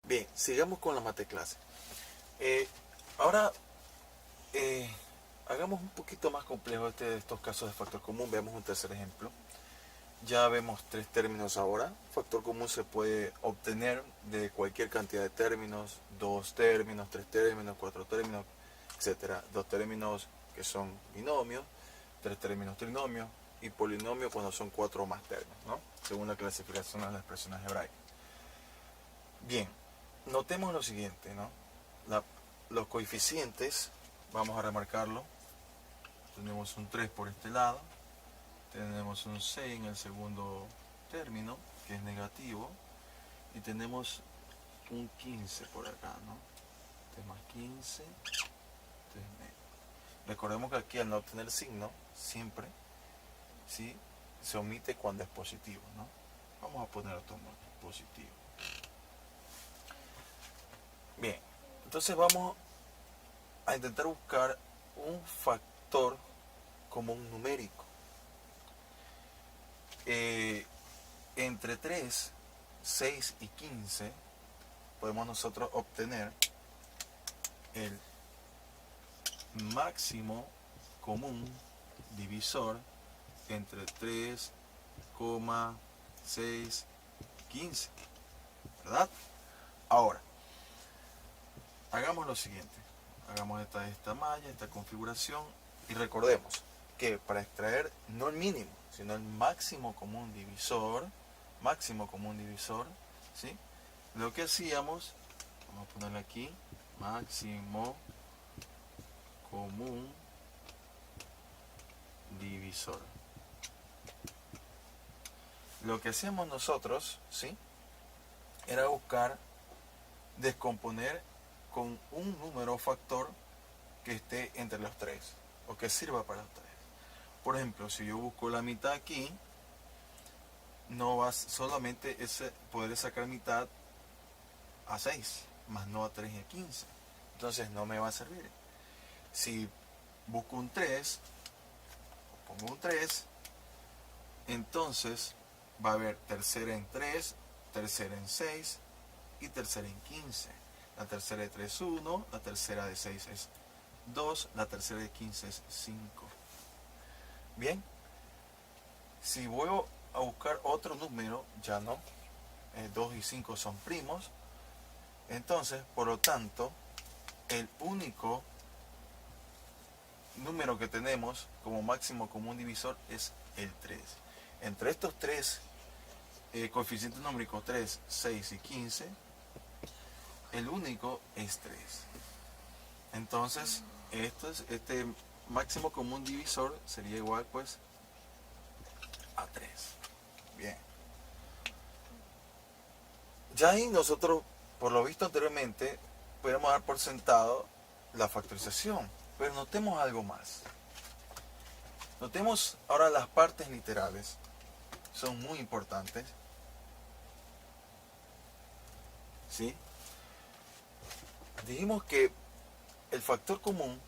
Bien, sigamos con la mate clase. Ahora, hagamos un poquito más complejo estos casos de factor común. Veamos un tercer ejemplo. Ya vemos tres términos ahora. Factor común se puede obtener de cualquier cantidad de términos, dos términos, tres términos, cuatro términos, etcétera. Dos términos que son binomios, tres términos trinomios y polinomio cuando son cuatro o más términos, ¿no? Según la clasificación de las expresiones hebraicas. Bien, notemos lo siguiente, ¿no? Los coeficientes, vamos a remarcarlo. Tenemos un 3 por este lado, tenemos un 6 en el segundo término, que es negativo, y tenemos un 15 por acá, ¿no? Este más 15, este es menos. Recordemos que aquí al no tener signo, siempre, ¿sí?, se omite cuando es positivo, ¿no? Vamos a poner otro positivo. Bien, entonces vamos a intentar buscar un factor común numérico. Entre 3, 6 y 15 podemos nosotros obtener el máximo común divisor entre 3, 6, 15, ¿verdad? Ahora, hagamos lo siguiente. Hagamos esta malla, esta configuración, y recordemos que para extraer no el mínimo, sino el máximo común divisor, ¿sí?, lo que hacíamos, vamos a ponerle aquí, máximo común divisor. Lo que hacíamos nosotros, ¿sí?, era buscar descomponer con un número o factor que esté entre los tres, o que sirva para los tres. Por ejemplo, si yo busco la mitad aquí, no va solamente poder sacar mitad a 6, más no a 3 y a 15. Entonces no me va a servir. Si busco un 3, pongo un 3, entonces va a haber tercera en 3, tercera en 6 y tercera en 15. La tercera de 3 es 1, la tercera de 6 es 2, la tercera de 15 es 5. Bien, si voy a buscar otro número, ya no, 2 y 5 son primos, entonces, por lo tanto, el único número que tenemos como máximo común divisor es el 3. Entre estos tres coeficientes numéricos 3, 6 y 15, el único es 3. Entonces, este máximo común divisor sería igual pues a 3. Bien. Ya ahí nosotros, por lo visto anteriormente, podemos dar por sentado la factorización. Pero notemos algo más. Notemos ahora las partes literales. Son muy importantes. ¿Sí? Dijimos que el factor común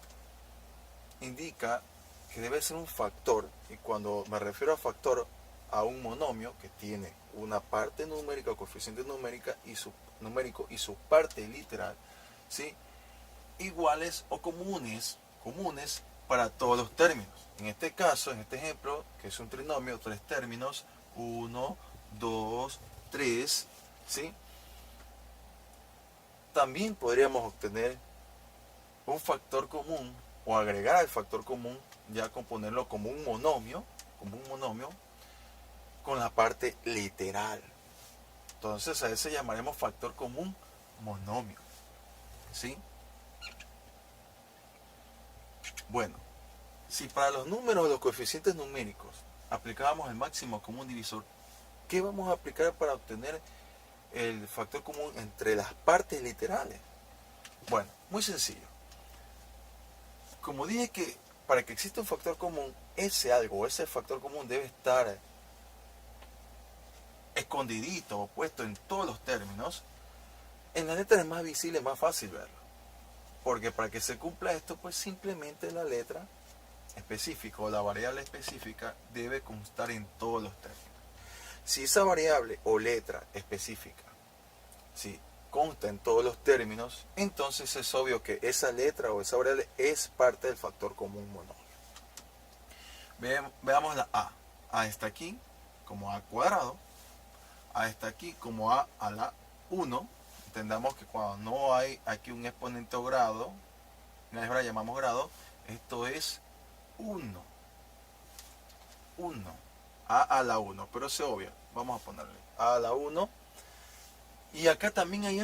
indica que debe ser un factor, y cuando me refiero a factor, a un monomio que tiene una parte numérica o coeficiente numérico y su parte literal, ¿sí?, iguales o comunes para todos los términos. En este caso, en este ejemplo, que es un trinomio, tres términos, 1, 2, 3, ¿sí? También podríamos obtener un factor común o agregar al factor común, ya componerlo como un monomio con la parte literal. Entonces a ese llamaremos factor común monomio, ¿sí? Bueno, si para los números, los coeficientes numéricos, aplicábamos el máximo común divisor, ¿qué vamos a aplicar para obtener el factor común entre las partes literales? Bueno, muy sencillo. Como dije que para que exista un factor común, ese factor común debe estar escondidito o puesto en todos los términos, en las letras es más visible, más fácil verlo. Porque para que se cumpla esto, pues simplemente la letra específica o la variable específica debe constar en todos los términos. Si esa variable o letra específica, ¿sí?, consta en todos los términos, entonces es obvio que esa letra o esa variable es parte del factor común monomio. Veamos la a. A está aquí como a cuadrado. A está aquí como a la 1. Entendamos que cuando no hay aquí un exponente o grado, en álgebra llamamos grado, esto es 1. 1. A la 1, pero se obvia. Vamos a ponerle a la 1. Y acá también hay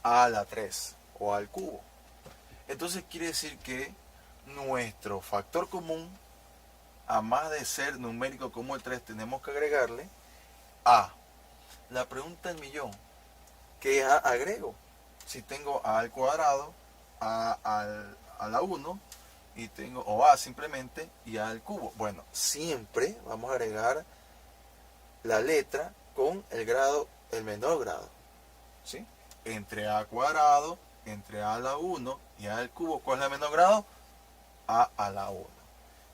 a la 3 o al cubo. Entonces quiere decir que nuestro factor común, a más de ser numérico como el 3, tenemos que agregarle a. La pregunta del millón, ¿qué a agrego? Si tengo a al cuadrado, a la 1, y tengo o a simplemente y a al cubo. Bueno, siempre vamos a agregar la letra con el grado, el menor grado. ¿Sí? Entre a cuadrado, entre a la 1 y a al cubo, ¿cuál es el menor grado? A la 1.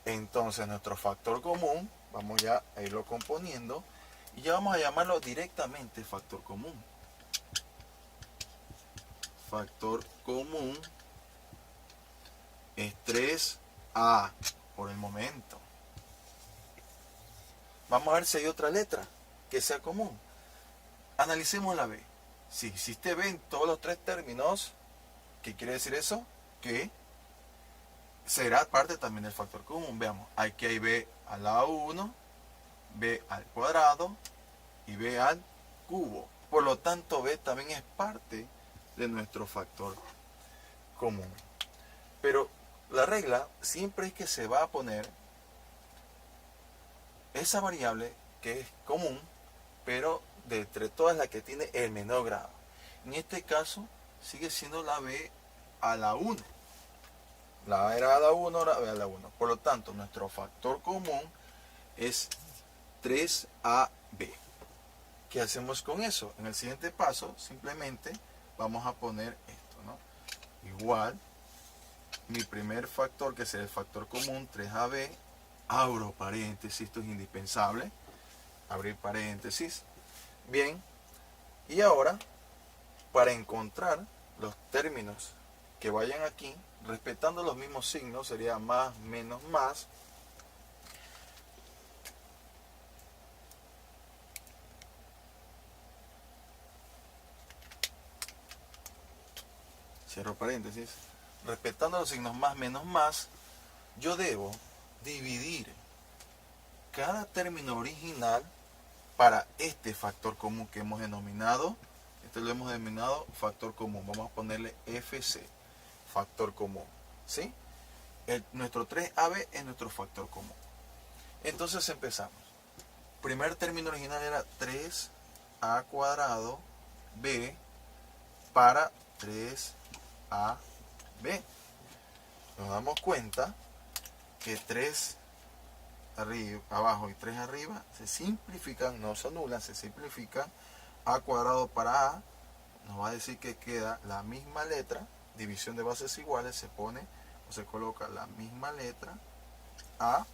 Entonces nuestro factor común, vamos ya a irlo componiendo, y ya vamos a llamarlo directamente factor común. Factor común es 3a por el momento. Vamos a ver si hay otra letra que sea común. Analicemos la b. Si existe b en todos los tres términos, ¿qué quiere decir eso? Que será parte también del factor común. Veamos, aquí hay b a la 1, b al cuadrado y b al cubo. Por lo tanto, b también es parte de nuestro factor común. Pero la regla siempre es que se va a poner esa variable que es común, pero de entre todas la que tiene el menor grado. En este caso sigue siendo la b a la 1. La a era a la 1, la b a la 1. Por lo tanto, nuestro factor común es 3ab. ¿Qué hacemos con eso? En el siguiente paso simplemente vamos a poner esto, ¿no? Igual, mi primer factor, que será el factor común, 3ab, abro paréntesis, esto es indispensable, abrir paréntesis. Bien, y ahora, para encontrar los términos que vayan aquí, respetando los mismos signos, sería más, menos, más. Cierro paréntesis. Respetando los signos más, menos, más, yo debo dividir cada término original para este factor común que hemos denominado. Este lo hemos denominado factor común. Vamos a ponerle FC, factor común. ¿Sí? Nuestro 3AB es nuestro factor común. Entonces empezamos. Primer término original era 3a cuadrado b para 3ab. Nos damos cuenta que 3 arriba, abajo y 3 arriba se simplifican, no se anulan, se simplifican. A cuadrado para a nos va a decir que queda la misma letra, división de bases iguales, se pone o se coloca la misma letra a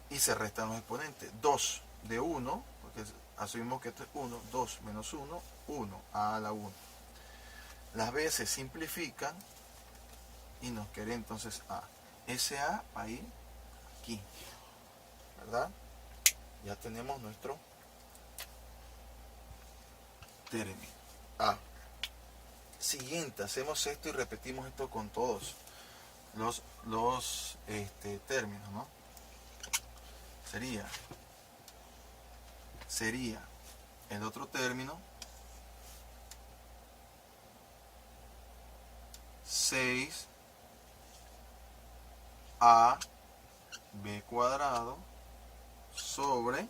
y se restan los exponentes. 2 de 1, porque asumimos que esto es 1, 2 menos 1, 1, a la 1. Las b se simplifican y nos queda entonces a. Ese a va a ir aquí, ¿verdad? Ya tenemos nuestro término a. Siguiente, hacemos esto y repetimos esto con todos los términos, ¿no? Sería el otro término 6ab cuadrado sobre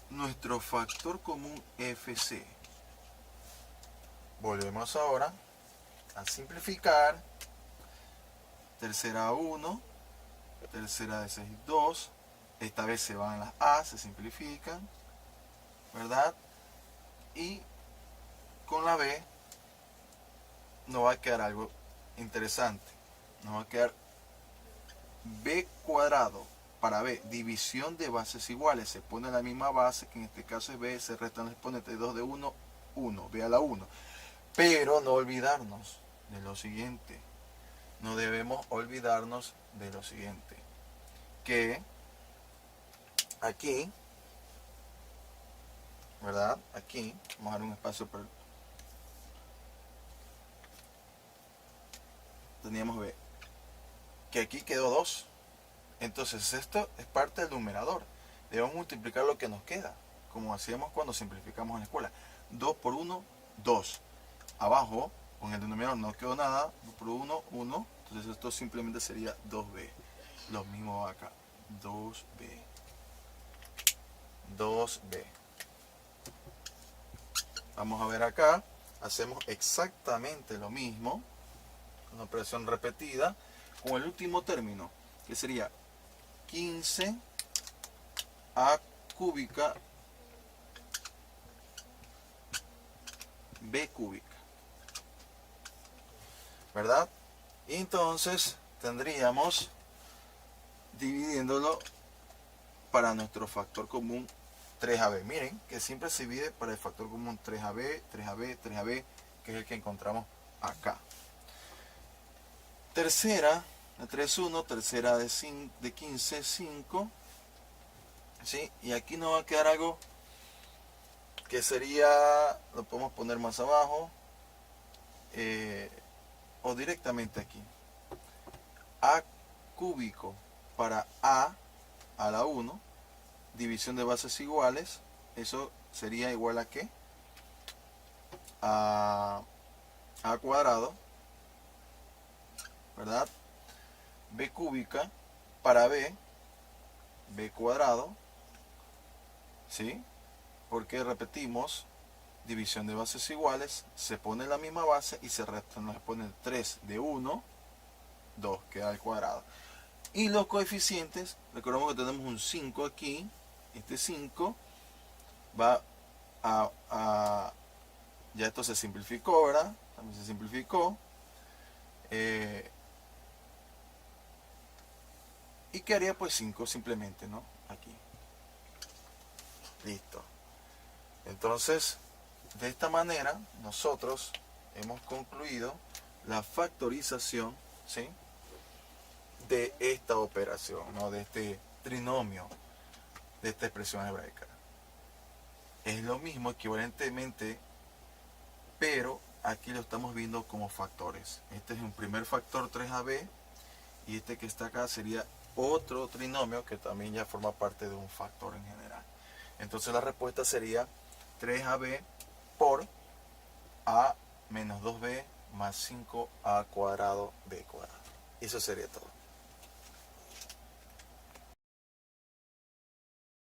nuestro factor común FC. Volvemos ahora a simplificar. Tercera 1, tercera de 6, 2. Esta vez se van las A, se simplifican, ¿verdad? Y con la B nos va a quedar algo interesante. Nos va a quedar B cuadrado para B, división de bases iguales. Se pone la misma base, que en este caso es B, se restan los exponentes 2 de 1, 1, B a la 1. Pero no olvidarnos de lo siguiente. No debemos olvidarnos de lo siguiente. Que aquí, ¿verdad? Aquí, vamos a dar un espacio para... Teníamos B. Que aquí quedó 2. Entonces esto es parte del numerador. Debemos multiplicar lo que nos queda, como hacíamos cuando simplificamos en la escuela. 2 por 1, 2. Abajo, con el denominador no quedó nada. 2 por 1, 1. Entonces esto simplemente sería 2b. Lo mismo acá. 2b. 2b. Vamos a ver acá. Hacemos exactamente lo mismo. Una operación repetida. Con el último término, que sería 15 a cúbica b cúbica, ¿verdad? Y entonces tendríamos, dividiéndolo para nuestro factor común 3ab. Miren que siempre se divide para el factor común 3ab, 3ab, 3ab, que es el que encontramos acá. Tercera, de 3,1, tercera de 15, 5. ¿Sí? Y aquí nos va a quedar algo que sería, lo podemos poner más abajo, o directamente aquí. A cúbico para a la 1, división de bases iguales, eso sería igual a ¿qué? A cuadrado, ¿verdad? B cúbica para b cuadrado, ¿sí? Porque repetimos, división de bases iguales, se pone la misma base y se restan los exponentes 3 de 1, 2, queda al cuadrado. Y los coeficientes, recordemos que tenemos un 5 aquí, este 5 va ya esto se simplificó, ¿verdad? También se simplificó. Y quedaría pues 5 simplemente, ¿no? Aquí. Listo. Entonces, de esta manera, nosotros hemos concluido la factorización, ¿sí?, de esta operación, ¿no?, de este trinomio, de esta expresión hebraica. Es lo mismo equivalentemente, pero aquí lo estamos viendo como factores. Este es un primer factor 3ab y este que está acá sería otro trinomio que también ya forma parte de un factor en general. Entonces la respuesta sería 3ab por a menos 2b más 5a cuadrado b cuadrado. Eso sería todo.